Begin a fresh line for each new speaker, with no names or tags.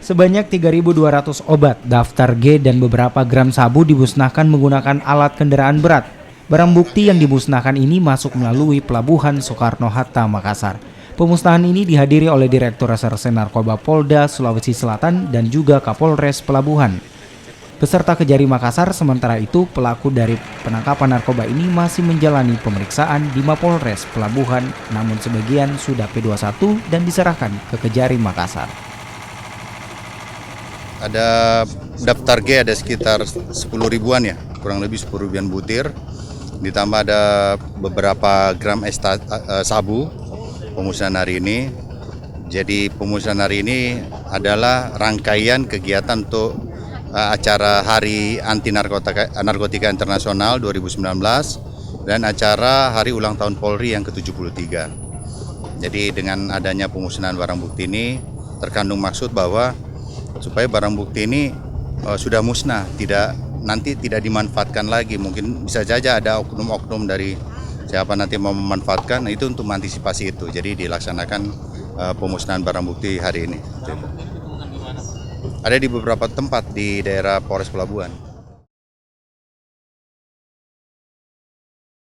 Sebanyak 3.200 obat, daftar G dan beberapa gram sabu dimusnahkan menggunakan alat kendaraan berat. Barang bukti yang dimusnahkan ini masuk melalui Pelabuhan Soekarno-Hatta, Makassar. Pemusnahan ini dihadiri oleh Direktur Reserse Narkoba Polda Sulawesi Selatan dan juga Kapolres Pelabuhan beserta Kejari Makassar. Sementara itu, pelaku dari penangkapan narkoba ini masih menjalani pemeriksaan di Mapolres Pelabuhan, namun sebagian sudah P21 dan diserahkan ke Kejari Makassar.
Ada daftar G ada sekitar 10 ribuan ya, kurang lebih 10 ribuan butir. Ditambah ada beberapa gram sabu pemusnahan hari ini. Jadi pemusnahan hari ini adalah rangkaian kegiatan untuk acara Hari Anti Narkotika Internasional 2019 dan acara Hari Ulang Tahun Polri yang ke-73. Jadi dengan adanya pemusnahan barang bukti ini terkandung maksud bahwa supaya barang bukti ini sudah musnah, nanti tidak dimanfaatkan lagi. Mungkin bisa saja ada oknum-oknum dari siapa nanti mau memanfaatkan, itu untuk mengantisipasi itu. Jadi dilaksanakan pemusnahan barang bukti hari ini. Ada di beberapa tempat di daerah Polres Pelabuhan.